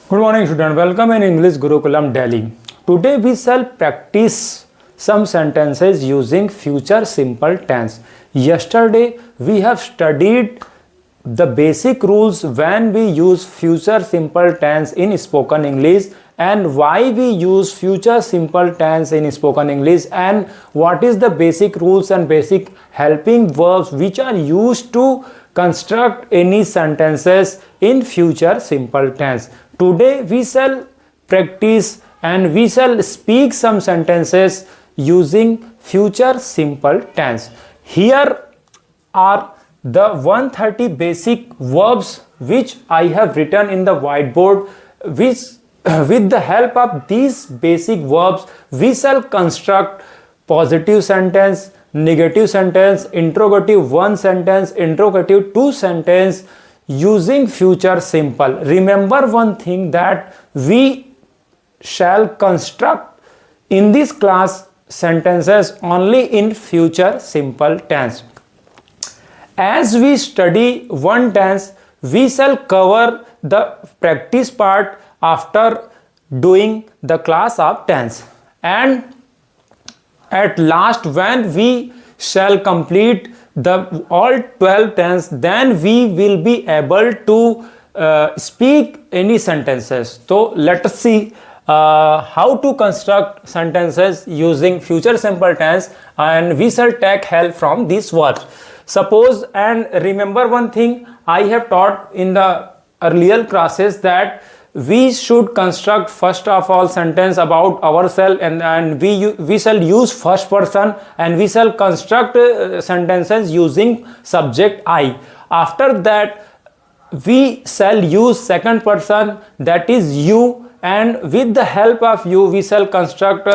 Good morning, student. Welcome in English Gurukulam Delhi. Today we shall practice some sentences using future simple tense. Yesterday we have studied the basic rules when we use future simple tense in spoken English and why we use future simple tense in spoken English and what is the basic rules and basic helping verbs which are used to construct any sentences in future simple tense. Today we shall practice and we shall speak some sentences using future simple tense. Here are the 130 basic verbs which I have written in the whiteboard, which with the help of these basic verbs we shall construct positive sentence, negative sentence, interrogative 1 sentence, interrogative 2 sentence using future simple. Remember one thing, that we shall construct in this class sentences only in future simple tense. As we study one tense, we shall cover the practice part after doing the class of tense, and at last when we shall complete the all 12 tense, then we will be able to speak any sentences. So let us see how to construct sentences using future simple tense, and we shall take help from these verbs. Suppose, and remember one thing I have taught in the earlier classes, that we should construct first of all sentence about ourselves, and we shall use first person, and we shall construct sentences using subject I. After that we shall use second person, that is you, and with the help of you we shall construct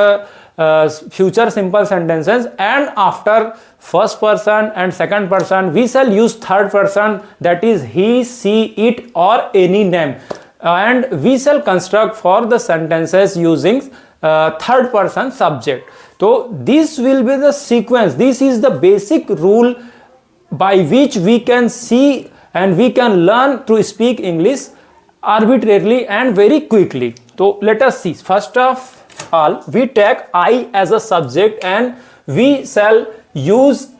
future simple sentences, and after first person and second person we shall use third person, that is he, she, it, or any name, and we shall construct for the sentences using third person subject. So this will be the sequence. This is the basic rule by which we can see and we can learn to speak English arbitrarily and very quickly. So let us see. First of all, we take I as a subject and we shall use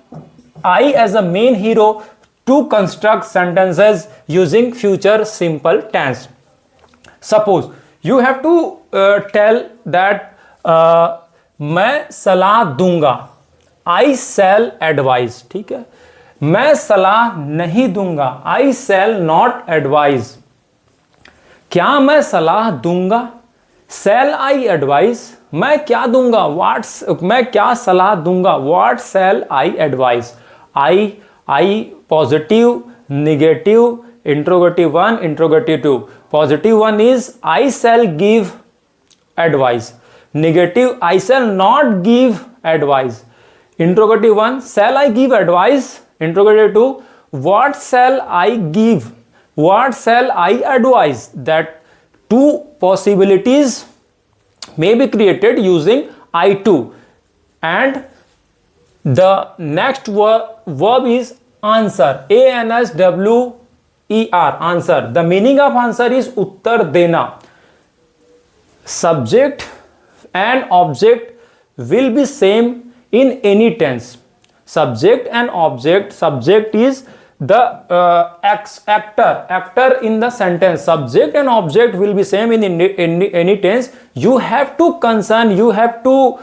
I as a main hero to construct sentences using future simple tense. Suppose you have to tell that मैं सलाह दूंगा, I shall advise. ठीक है, मैं सलाह नहीं दूंगा, I shall not advise. क्या मैं सलाह दूंगा, shall I advise. मैं क्या दूंगा, मैं क्या सलाह दूंगा, what shall I advise. I positive, negative, interrogative 1, interrogative 2. Positive one is I shall give advice. Negative, I shall not give advice. Interrogative 1, shall I give advice. Interrogative 2, what shall I give, what shall I advise. That two possibilities may be created using I2. And the next verb is answer, ANSWER, answer. The meaning of answer is उत्तर देना. Subject and object will be same in any tense. Subject and object. Subject is the actor in the sentence. Subject and object will be same in any tense. You have to concern, you have to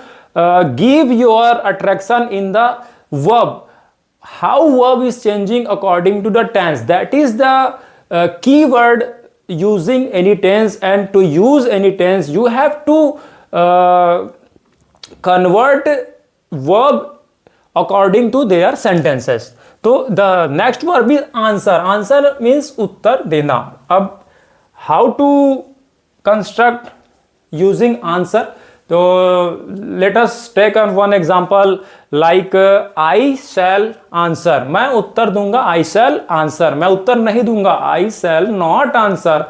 give your attraction in the verb. How verb is changing according to the tense, that is the key word using any tense. And to use any tense you have to convert verb according to their sentences. So the next verb is answer. Answer means उत्तर देना. अब how to construct using answer? So let us take one example like I shall answer. मैं उत्तर दूंगा, I shall answer. मैं उत्तर नहीं दूंगा, I shall not answer.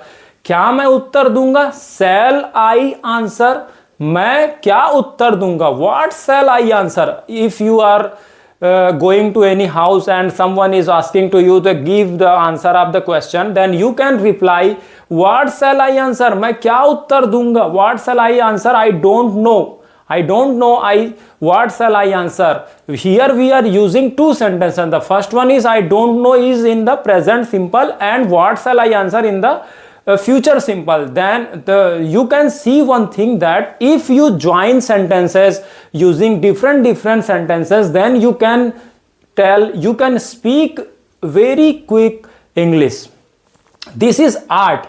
क्या मैं उत्तर दूंगा, shall I answer. मैं क्या उत्तर दूंगा, what shall I answer. If you are going to any house and someone is asking to you to give the answer of the question, then you can reply, what shall I answer? मैं क्या उत्तर दूंगा? What shall I answer? I don't know. I don't know. What shall I answer? Here we are using two sentences. The first one is I don't know is in the present simple, and what shall I answer in the future simple. Then you can see one thing, that if you join sentences using different sentences, then you can speak very quick English. This is art.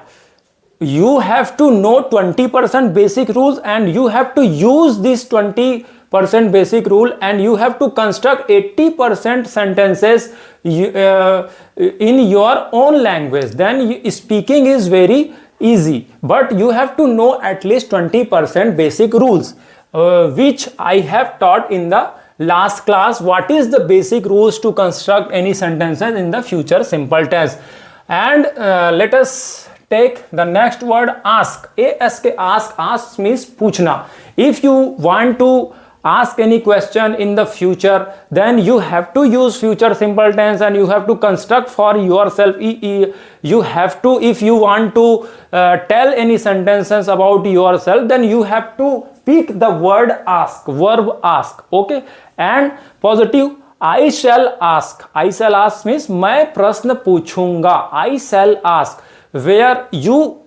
You have to know 20% basic rules, and you have to use this 20% basic rule, and you have to construct 80% sentences in your own language. Then speaking is very easy, but you have to know at least 20% basic rules, which I have taught in the last class. What is the basic rules to construct any sentences in the future simple tense? And let us take the next word, ask. Ask means पूछना. If you want to ask any question in the future, then you have to use future simple tense, and you have to construct for yourself. You have to, if you want to tell any sentences about yourself, then you have to pick the word ask, verb ask. Okay. And positive, I shall ask. I shall ask means मैं प्रश्न पूछूंगा. I shall ask, where you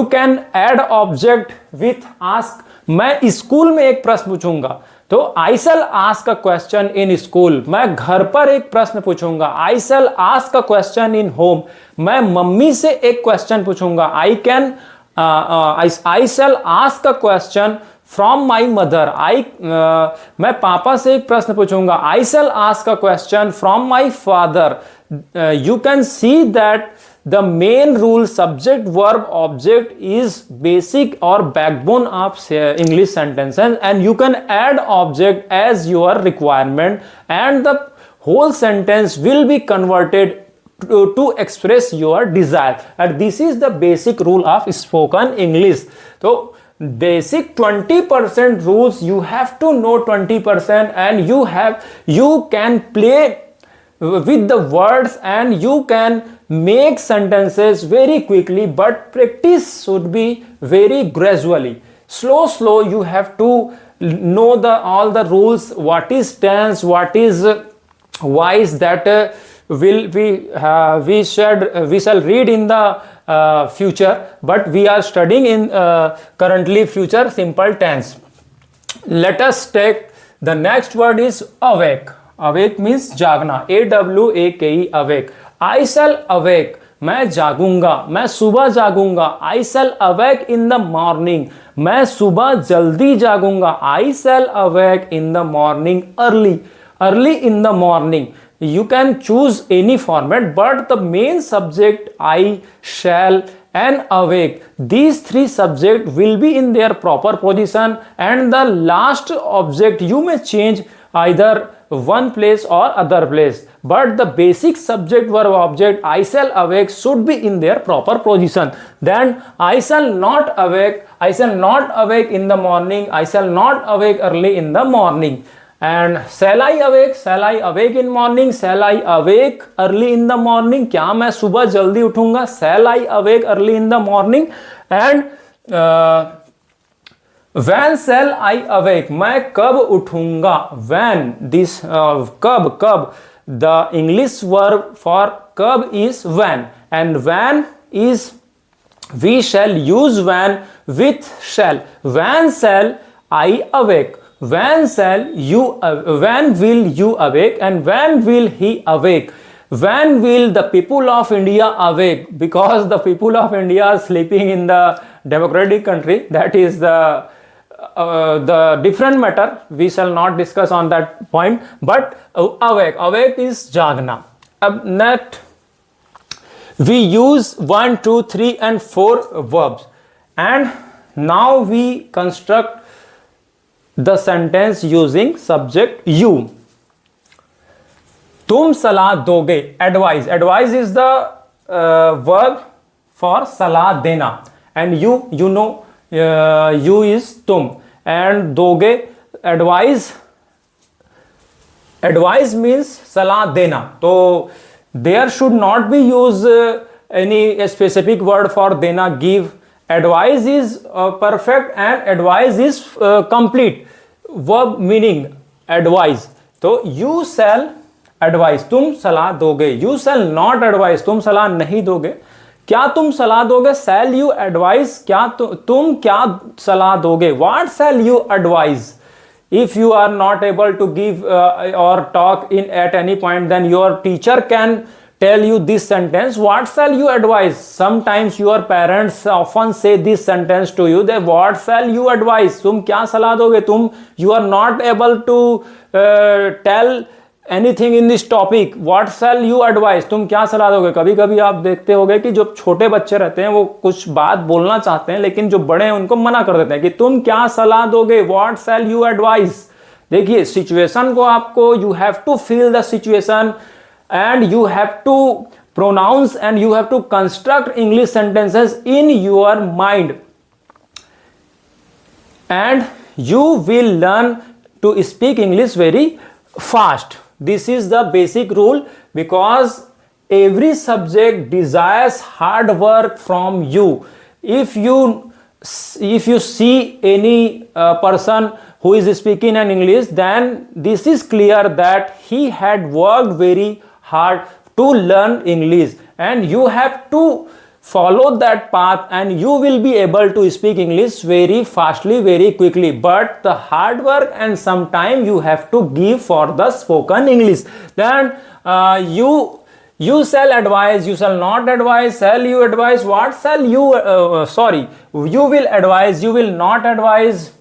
can add object with ask. मैं school में एक प्रश्न पूछूंगा, तो I shall ask a question in school. मैं घर पर एक प्रश्न पूछूंगा. I shall ask a question in home. मैं मम्मी से एक क्वेश्चन पूछूंगा. I shall ask a question from my mother. मैं पापा से एक प्रश्न पूछूंगा. I shall ask a question from my father. You can see that the main rule, subject, verb, object, is basic or backbone of English sentences, and you can add object as your requirement, and the whole sentence will be converted to express your desire. And this is the basic rule of spoken English. So basic 20% rules, you have to know 20%, and you can play with the words, and you can make sentences very quickly, but practice should be very gradually. Slow you have to know all the rules, what is tense, what is voice, that we shall read in the future, but we are studying in currently future simple tense. Let us take the next word is awake. Awake means जागना. AWAKE, awake. I shall awake, मैं जागूंगा, मैं सुबह जागूंगा. I shall awake in the morning, मैं सुबह जल्दी जागूंगा. I shall awake in the morning early in the morning. You can choose any format, but the main subject I shall and awake, these three subjects will be in their proper position, and the last object you may change either one place or other place, but the basic subject, verb, object I shall awake should be in their proper position. Then I shall not awake in the morning, I shall not awake early in the morning. And shall I awake in morning, shall I awake early in the morning, क्या मैं सुबह जल्दी उठूंगा? Shall I awake early in the morning. And when shall I awake, मैं कब उठूंगा? When, this कब, the English verb for कब is when, and when is, we shall use when with shall. When shall I awake? When will you awake, and when will he awake? When will the people of India awake? Because the people of India are sleeping in the democratic country. That is the different matter. We shall not discuss on that point. But awake is jagna. Next, we use 1, 2, 3 and 4 verbs, and now we construct the sentence using subject you. तुम सलाह दोगे, advise is the verb for सलाह देना, and you know, you is तुम, and दोगे, advise advice means सलाह देना, तो there should not be use any specific word for देना, give. Advice is perfect and advice is complete. Verb meaning advice, तो you shall advice, तुम सलाह दोगे. यू सेल नॉट एडवाइस, तुम सलाह नहीं दोगे. क्या तुम सलाह दोगे? सेल यू एडवाइस, क्या तुम क्या सलाह दोगे? What shall you advise? If you are not able to give or talk in at any point, then your teacher can tell you this sentence, what shall you advise? Sometimes your parents often say this sentence to you, that what shall you advise? तुम क्या सलाह दोगे? तुम you are not able to tell anything in this topic, what shall you advise? तुम क्या सलाह दोगे? कभी कभी आप देखते होगे कि जो छोटे बच्चे रहते हैं वो कुछ बात बोलना चाहते हैं, लेकिन जो बड़े हैं उनको मना कर देते हैं कि तुम क्या सलाह दोगे, what shall you advise? देखिए सिचुएशन को आपको, you have to feel the situation and you have to pronounce and you have to construct English sentences in your mind, and you will learn to speak English very fast. This is the basic rule, because every subject desires hard work from you. If you see any person who is speaking in English, then this is clear that he had worked very hard to learn English, and you have to follow that path and you will be able to speak English very fastly, very quickly. But the hard work and some time you have to give for the spoken English. Then you shall advise, you shall not advise, shall you advise, what shall you you will advise, you will not advise,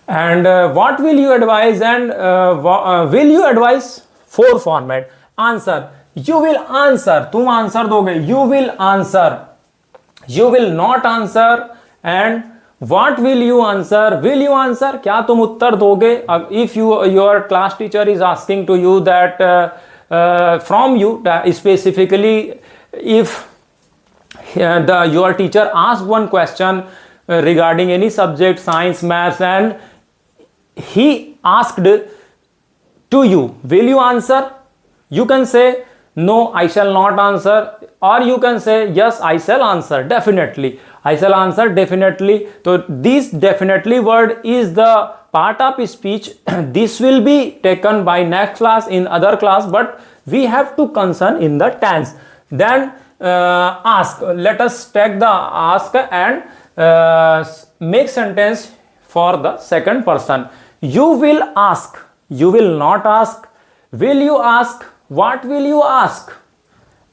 and what will you advise, and will you advise. 4 format. Answer, you will answer, तुम answer दोगे. You will answer, you will not answer, and what will you answer? Will you answer, क्या तुम उत्तर दोगे? If your class teacher is asking to you that from you specifically, if your teacher asked one question regarding any subject, science, maths, and he asked to you, will you answer? You can say no, I shall not answer, or you can say yes, I shall answer definitely. I shall answer definitely. So this definitely word is the part of speech. This will be taken by next class, in other class, but we have to concern in the tense. Then ask. Let us take the ask and make sentence for the second person. You will ask, you will not ask, will you ask, what will you ask?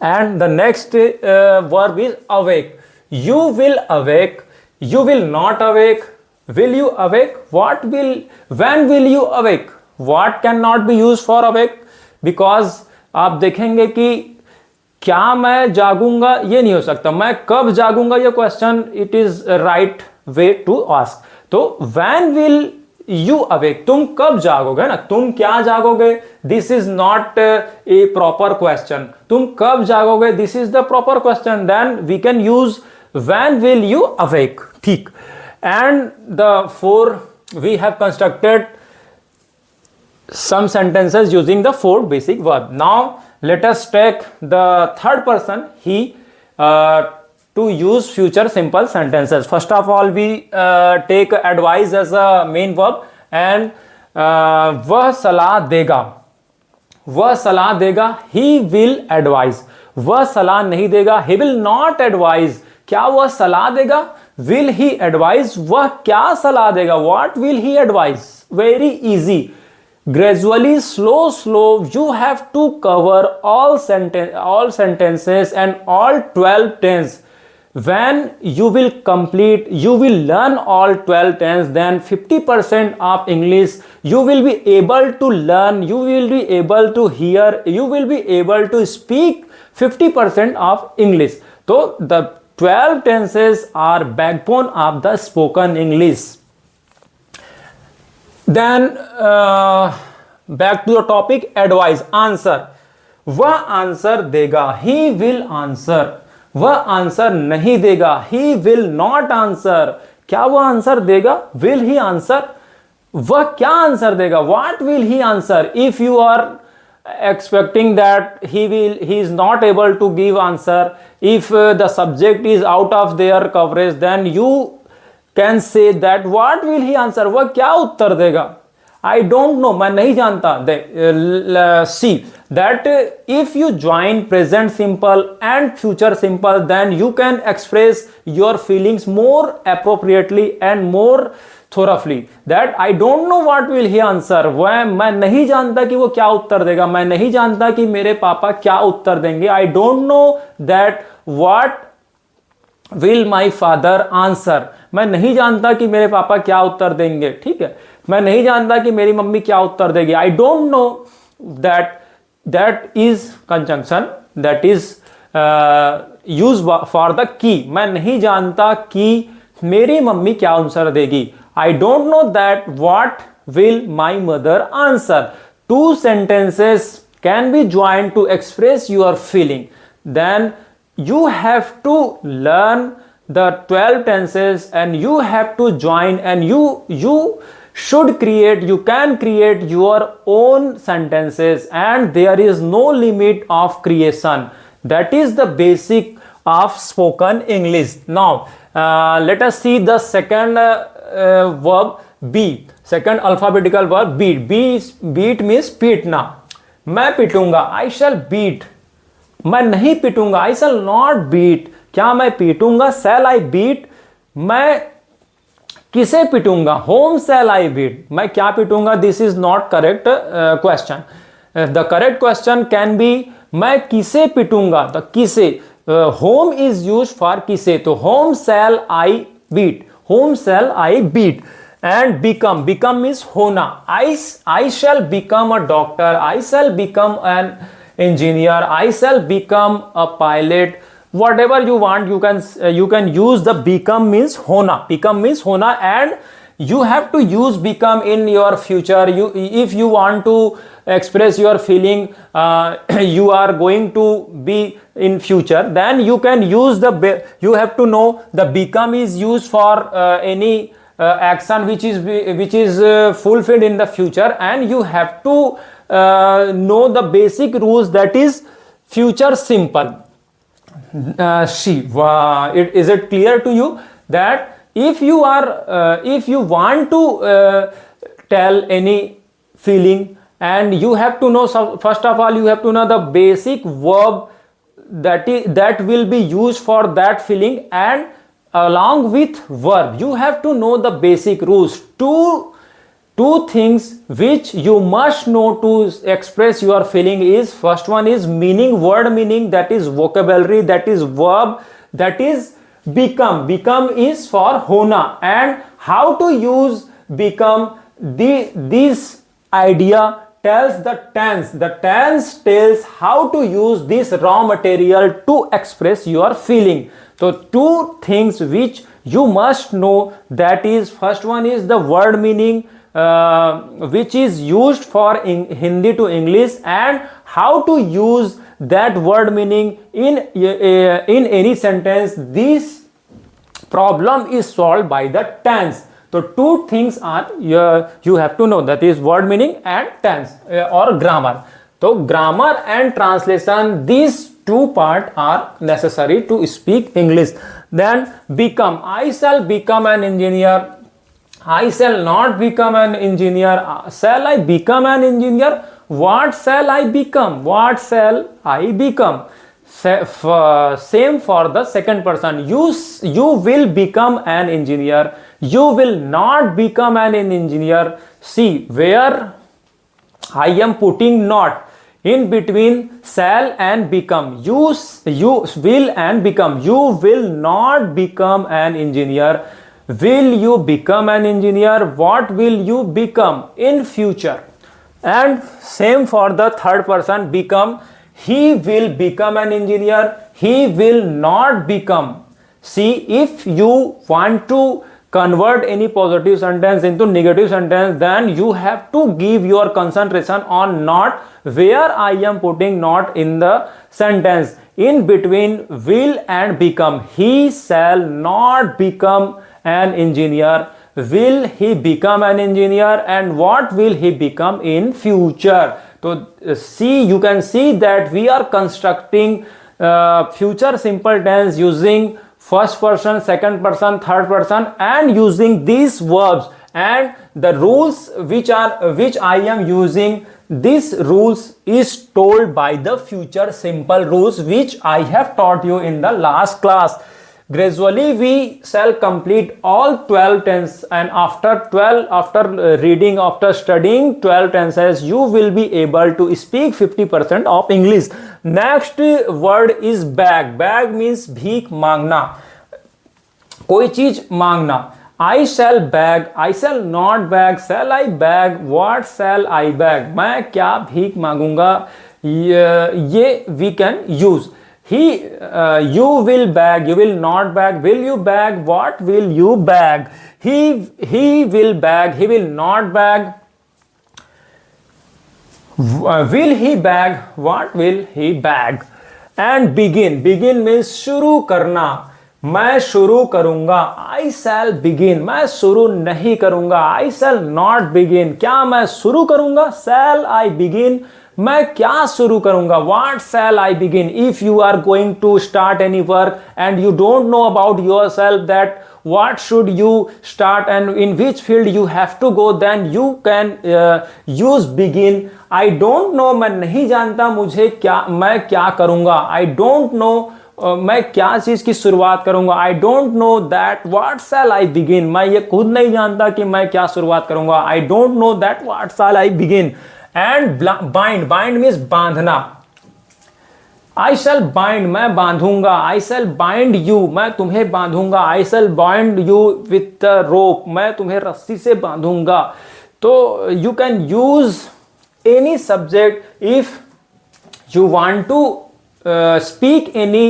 And the next verb is awake. You will awake, you will not awake, will you awake, what will, when will you awake? What cannot be used for awake, because आप देखेंगे कि क्या मैं जागूंगा ये नहीं हो सकता, मैं कब जागूंगा ये question, it is right way to ask. तो when will you awake, तुम कब जागोगे ना, तुम क्या जागोगे, this is not a proper question. तुम कब जागोगे, this is the proper question. Then we can use when will you awake. ठीक. And the 4 we have constructed some sentences using the 4 basic verb. Now let us take the third person, he, to use future simple sentences. First of all, we take advise as a main verb, and वह सलाह देगा, वह सलाह देगा, he will advise. वह सलाह नहीं देगा, he will not advise. क्या वह सलाह देगा? Will he advise? वह क्या सलाह देगा? What will he advise? Very easy. Gradually, slow, you have to cover all sentences and all 12 tense. When you will complete, you will learn all 12 tense, then 50% of English you will be able to learn, you will be able to hear, you will be able to speak 50% of English. So the 12 tenses are backbone of the spoken English. Then back to the topic, advise, answer. वह answer देगा, he will answer. वह answer नहीं देगा, he will not answer. क्या वह answer देगा? Will he answer? वह क्या आंसर देगा, what will he answer. If you are expecting that he is not able to give answer, if the subject is out of their coverage, then you can say that what will he answer, वह क्या उत्तर देगा। I don't know, मैं नहीं जानता। See that if you join present simple and future simple, then you can express your feelings more appropriately and more thoroughly। that I don't know what will he answer, वह मैं नहीं जानता कि वो क्या उत्तर देगा, मैं नहीं जानता कि मेरे पापा क्या उत्तर देंगे। I don't know that what will my father answer, मैं नहीं जानता कि मेरे पापा क्या उत्तर देंगे, ठीक है। मैं नहीं जानता कि मेरी मम्मी क्या उत्तर देगी। I don't know that is conjunction that is used for the key, मैं नहीं जानता कि मेरी मम्मी क्या आंसर देगी। I don't know that what will my mother answer। Two sentences can be joined to express your feeling, then you have to learn the 12 tenses and you have to join, and you should create, you can create your own sentences, and there is no limit of creation। that is the basic of spoken English। now let us see the second verb beat, second alphabetical verb beat। beat means पीटना। मैं पीटूंगा, I shall beat। मैं नहीं पीटूंगा, I shall not beat। क्या मैं पीटूंगा, shall I beat। मैं किसे पीटूंगा, whom shall I beat। मैं क्या पीटूंगा, this is not correct question। the correct question can be मैं किसे पीटूंगा, तो किसे, whom is used for किसे, तो whom shall I beat, whom shall I beat। and become means होना। I shall become a doctor, I shall become an engineer, I shall become a pilot, whatever you want, you can use the become means होना, become means होना। and you have to use become in your future। if you want to express your feeling, you are going to be in future, then you can use you have to know the become is used for any action which is fulfilled in the future, and you have to know the basic rules, that is future simple। is it clear to you that if you want to tell any feeling, and you have to know, first of all you have to know the basic verb that will be used for that feeling, and along with verb you have to know the basic rules। two things which you must know to express your feeling is, first one is meaning, word meaning, that is vocabulary, that is verb, that is become is for hona। and how to use become, this idea tells the tense tells how to use this raw material to express your feeling। so two things which you must know, that is, first one is the word meaning, which is used for Hindi to English, and how to use that word meaning in any sentence। this problem is solved by the tense। so two things are you have to know, that is word meaning and tense or grammar। so grammar and translation, these two parts are necessary to speak English। then become, I shall become an engineer, I shall not become an engineer। shall I become an engineer, what shall I become, what shall I become। same for the second person, you will become an engineer, you will not become an engineer। see where I am putting not in between shall and become, you will and become, you will not become an engineer, will you become an engineer, what will you become in future। and same for the third person, become, he will become an engineer, he will not become। see if you want to convert any positive sentence into negative sentence, then you have to give your concentration on not, where I am putting not in the sentence, in between will and become। he shall not become an engineer, will he become an engineer and what will he become in future. So see, you can see that we are constructing future simple tense using first person, second person, third person, and using these verbs, and the rules which I am using, this rules is told by the future simple rules which I have taught you in the last class. Gradually we shall complete all 12 tenses, and after reading, after studying 12 tenses, you will be able to speak 50% of English. Next word is beg. Beg means भीख मांगना, कोई चीज मांगना. I shall beg, I shall not beg, shall I beg, what shall I beg. मैं क्या भीख मांगूंगा, ये we can use. You will beg, you will not beg, will you beg, what will you beg. He will beg, he will not beg, will he beg, what will he beg. And begin means शुरू करना. मैं शुरू करूंगा, I shall begin. मैं शुरू नहीं करूंगा, I shall not begin. क्या मैं शुरू करूंगा, shall I begin. मैं क्या शुरू करूंगा, what shall I begin. If you are going to start any work and you don't know about yourself that what should you start and in which field you have to go, then you can use begin. I don't know, मैं नहीं जानता मुझे क्या, मैं क्या करूंगा. I don't know, मैं क्या चीज की शुरुआत करूंगा. I don't know that what shell I begin. मैं ये खुद नहीं जानता कि मैं क्या शुरुआत करूंगा. I don't know that what shell I begin. And bind. Bind means बांधना. आई शैल बाइंड, मैं बांधूंगा. आई शैल बाइंड यू, मैं तुम्हें बांधूंगा. I shall bind you with rope, मैं तुम्हें रस्सी से बांधूंगा. तो you can use any subject if you want to speak any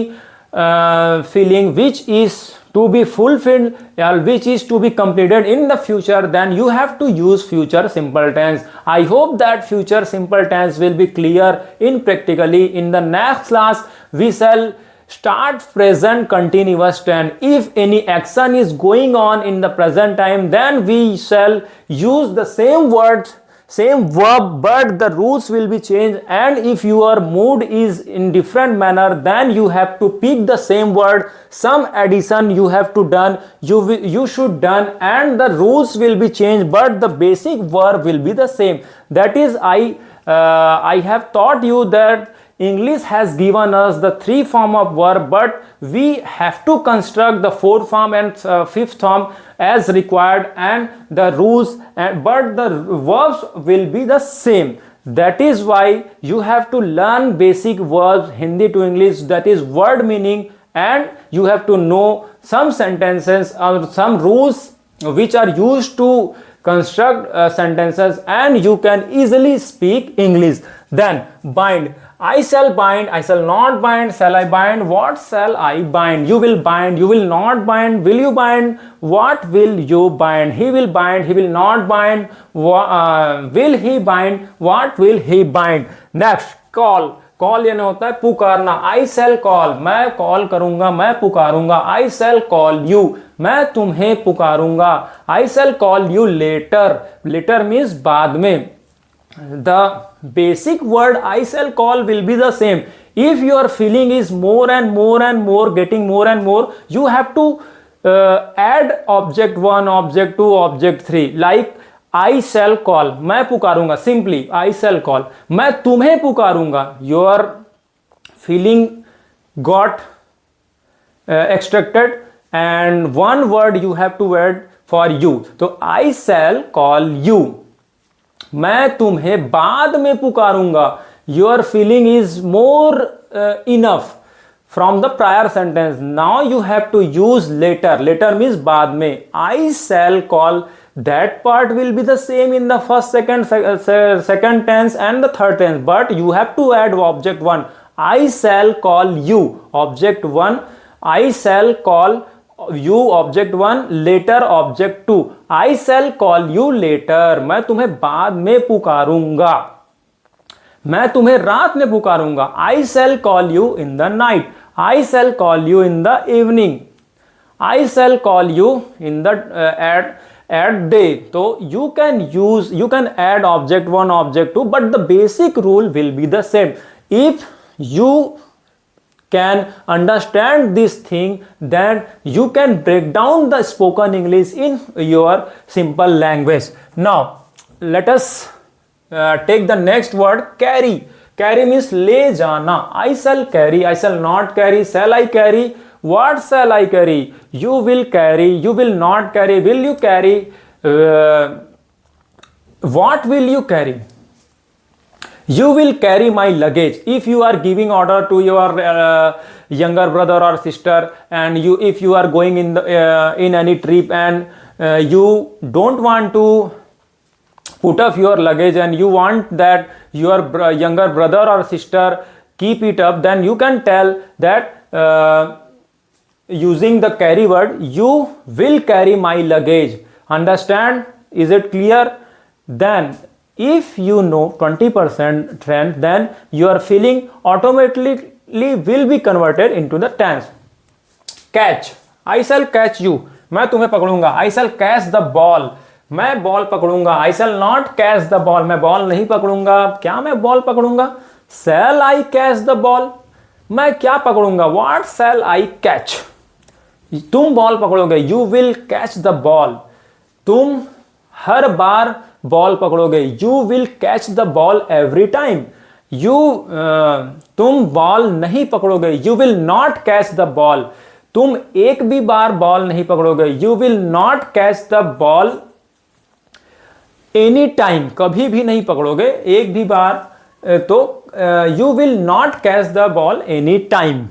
feeling which is to be fulfilled or which is to be completed in the future, then you have to use future simple tense. I hope that future simple tense will be clear in practically. In the next class we shall start present continuous tense. If any action is going on in the present time, then we shall use the same words, same verb, but the rules will be changed. And if your mood is in different manner, then you have to pick the same word, some addition you have to done, you should done, and the rules will be changed, but the basic verb will be the same. That is, I have taught you that English has given us the 3 form of verb, but we have to construct the 4th form and 5th form as required, and the rules, but the verbs will be the same. That is why you have to learn basic verbs, Hindi to English, that is word meaning, and you have to know some sentences or some rules which are used to construct sentences, and you can easily speak English. Then bind. I shall bind, I shall not bind, shall I bind, what shall I bind. You will bind, you will not bind, will you bind, what will you bind. He will bind, he will not bind, will he bind, what will he bind. Next, call. Call यानी होता है पुकारना. I shall call, मैं call करूंगा, मैं पुकारूंगा. I shall call you, मैं तुम्हें पुकारूंगा. I shall call you later. Later means बाद में. The basic word I shall call will be the same. If your feeling is more and more and more, getting more and more, you have to add object 1, object 2, object 3. Like I shall call, मैं पुकारूंगा. Simply I shall call. मैं तुम्हें पुकारूंगा. Your feeling got extracted, and one word you have to add for you. So I shall call you. मैं तुम्हें बाद में पुकारूंगा. Your feeling is more enough from the prior sentence. Now you have to use later. Later means बाद में. I shall call, that part will be the same in the first, second tense and the third tense, but you have to add object 1. I shall call you, object 1. I shall call you, object 1. Later, object 2. I shall call you later. मैं तुम्हें बाद में पुकारूंगा. मैं तुम्हें रात में पुकारूंगा. I shall call you in the night. I shall call you in the evening. I shall call you in the at day. So you can add object 1, object 2, but the basic rule will be the same. If you can understand this thing, then you can break down the spoken English in your simple language. Now let us take the next word, carry. Carry means ले जाना. I shall carry, I shall not carry, shall I carry, what shall I carry, you will carry, you will not carry, will you carry, what will you carry, you will carry my luggage. If you are giving order to your younger brother or sister, and if you are going in any trip, and you don't want to put up your luggage and you want that your younger brother or sister keep it up, then you can tell that using the carry word, you will carry my luggage. Understand? Is it clear? Then if you know 20% trend, then your feeling automatically will be converted into the tense. Catch. I shall catch you. मैं तुम्हें पकड़ूंगा. I shall catch the ball. मैं ball पकड़ूंगा. I shall not catch the ball. मैं ball नहीं पकड़ूंगा. क्या मैं बॉल पकड़ूंगा? Shall I catch the ball? मैं क्या पकड़ूंगा? What shall I catch? तुम बॉल पकड़ोगे. You will catch the ball. तुम हर बार बॉल पकड़ोगे. You will catch the ball every time. तुम बॉल नहीं पकड़ोगे. You will not catch the ball. तुम एक भी बार बॉल नहीं पकड़ोगे. You will not catch the ball any time. कभी भी नहीं पकड़ोगे एक भी बार. तो you will not catch the ball any time.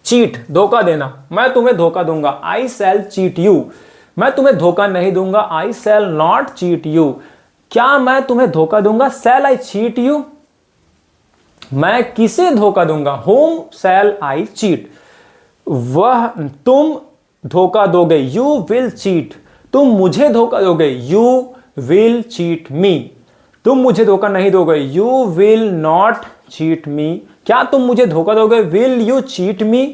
Cheat, धोखा देना. मैं तुम्हें धोखा दूंगा. आई शैल चीट यू. मैं तुम्हें धोखा नहीं दूंगा. आई शैल नॉट चीट यू. क्या मैं तुम्हें धोखा दूंगा? शैल आई चीट यू. मैं किसे धोखा दूंगा? होम शैल आई चीट. वह तुम धोखा दोगे. You will cheat. तुम मुझे धोखा दोगे. यू विल चीट मी. तुम मुझे धोखा नहीं दोगे. यू विल नॉट चीट मी. क्या तुम मुझे धोखा दोगे? विल यू चीट मी.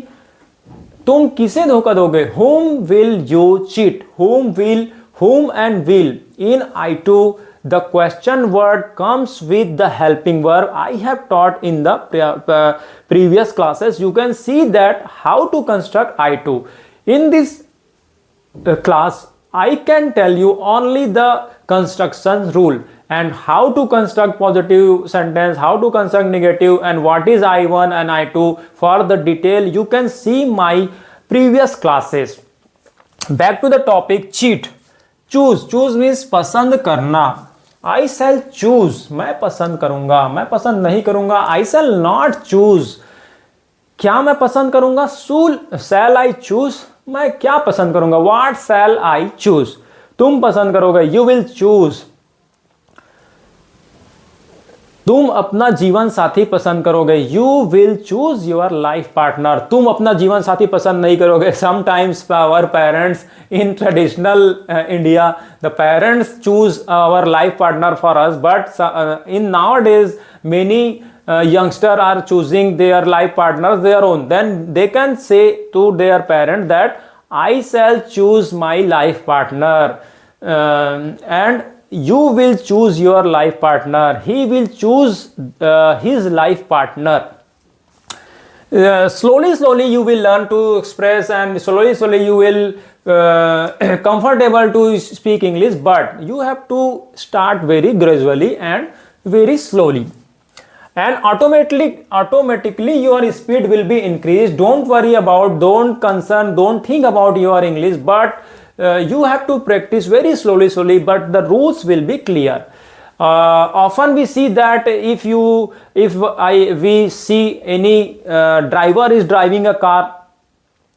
तुम किसे धोखा दोगे? whom will you cheat? whom and will. In I2, the question word comes with the helping verb. I have taught in the previous classes. You can see that how to construct I2. In this class, I can tell you only the construction rule and how to construct positive sentence, how to construct negative, and what is I1 and I2. For the detail, you can see my previous classes. Back to the topic, cheat. Choose. Choose means पसंद करना. I shall choose. मैं पसंद करूंगा. मैं पसंद नहीं करूंगा. I shall not choose. क्या मैं पसंद करूंगा? Shall I choose? मैं क्या पसंद करूंगा? What shall I choose? तुम पसंद करोगे. You will choose. तुम अपना जीवन साथी पसंद करोगे. You will choose your life partner. तुम अपना जीवन साथी पसंद नहीं करोगे. Sometimes our parents in traditional India, the parents choose our life partner for us, but in nowadays many youngsters are choosing their life partners their own. Then they can say to their parent that I shall choose my life partner, and you will choose your life partner. He will choose his life partner. Slowly you will learn to express, and slowly you will comfortable to speak English, but you have to start very gradually and very slowly, and automatically your speed will be increased. Don't worry about, don't think about your English, but you have to practice very slowly, but the rules will be clear. Often we see that if we see any driver is driving a car,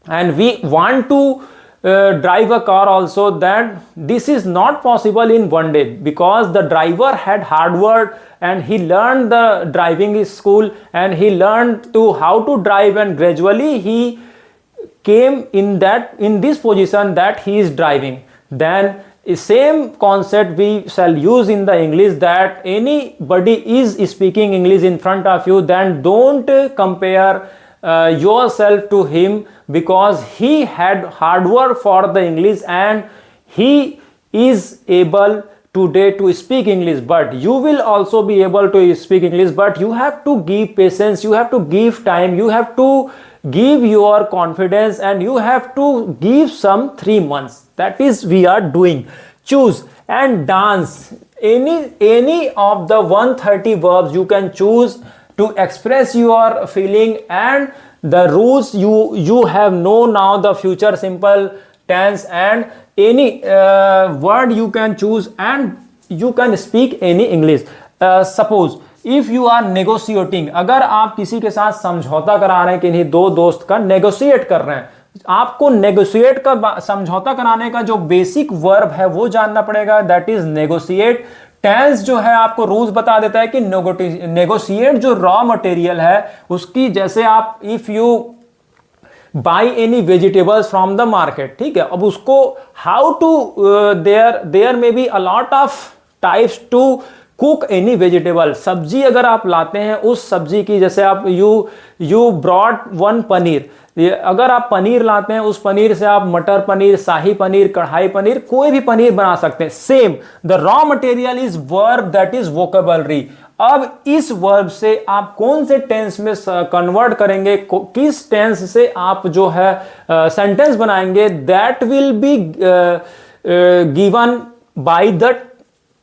and we want to drive a car also, then this is not possible in one day, because the driver had hard work and he learned the driving school, and he learned to how to drive, and gradually he came in this position that he is driving. Then same concept we shall use in the English, that anybody is speaking English in front of you, then don't compare yourself to him, because he had hard work for the English and he is able today to speak English, but you will also be able to speak English, but you have to give patience, you have to give time, you have to give your confidence, and you have to give some 3 months. That is we are doing. Choose and dance any of the 130 verbs you can choose to express your feeling, and the rules you have known now, the future simple tense, and any word you can choose, and you can speak any English. Suppose if you are negotiating, अगर आप किसी के साथ समझौता करा रहे हैं, किन्हीं दो दोस्त का नेगोशिएट कर रहे हैं, आपको नेगोशिएट का समझौता कराने का जो बेसिक वर्ब है वो जानना पड़ेगा, दैट इज नेगोशिएट. टेंस जो है आपको रूल्स बता देता है कि नेगोशिएट जो रॉ मटेरियल है उसकी, जैसे आप if you buy any vegetables from the market, ठीक है, अब उसको how to there may be a lot of types to cook any vegetable. सब्जी अगर आप लाते हैं, उस सब्जी की, जैसे आप यू ब्रॉड वन पनीर, अगर आप पनीर लाते हैं, उस पनीर से आप मटर पनीर, शाही पनीर, कढ़ाई पनीर, कोई भी पनीर बना सकते हैं. Same the raw material is verb, that is vocabulary. अब इस वर्ब से आप कौन से टेंस में कन्वर्ट करेंगे, किस टेंस से आप जो है सेंटेंस बनाएंगे, that will be given by the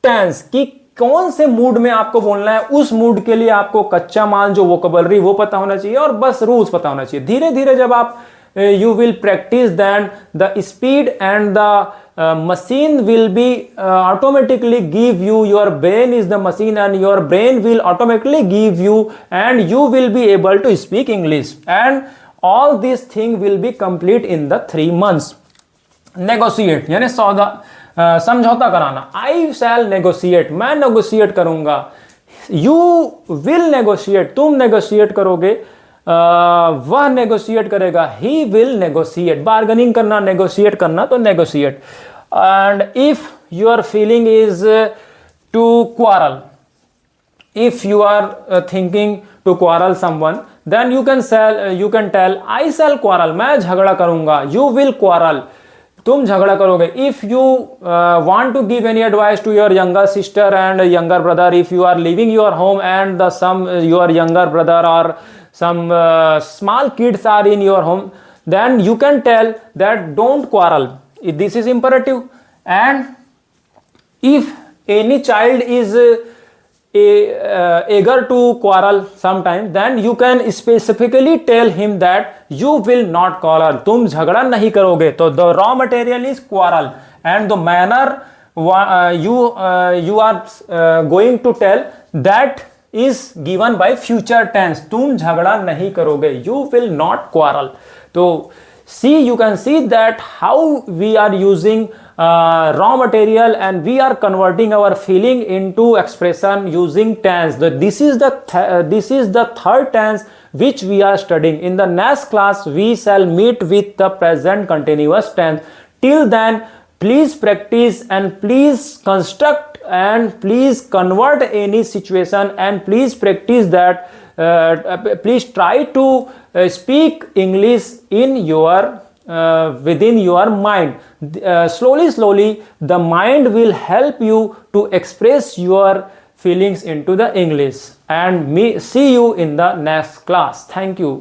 tense. कि कौन से मूड में आपको बोलना है, उस मूड के लिए आपको कच्चा माल जो वोकेबलरी वो पता होना चाहिए, और बस रूल्स पता होना चाहिए. धीरे धीरे जब आप you will practice, then the speed and the machine will be automatically give you, your brain is the machine and your brain will automatically give you, and you will be able to speak English, and all these thing will be complete in the 3 months. Negotiate यानी सौदा, समझौता कराना. I shall negotiate, मैं negotiate करूंगा. You will negotiate, तुम negotiate करोगे. वह negotiate करेगा, ही विल नेगोशिएट. बार्गेनिंग करना, नेगोशिएट करना, तो negotiate. And if your feeling is to quarrel, if you are thinking to quarrel someone, then you can tell I shall quarrel, मैं झगड़ा करूंगा. You will quarrel, तुम झगड़ा करोगे. If you want to give any advice to your younger sister and younger brother, if you are leaving your home and your younger brother or some small kids are in your home, then you can tell that don't quarrel. This is imperative. And if any child is eager to quarrel sometime, then you can specifically tell him that you will not quarrel, तुम झगड़ा नहीं करोगे. तो the raw material is quarrel, and the manner you are going to tell, that is given by future tense. तुम झगड़ा नहीं करोगे, you will not quarrel. तो you can see that how we are using raw material, and we are converting our feeling into expression using tense. This is the third tense which we are studying. In the next class we shall meet with the present continuous tense. Till then, please practice and please construct and please convert any situation, and please practice that. Please try to speak English in your within your mind. Slowly the mind will help you to express your feelings into the English. And see you in the next class. Thank you.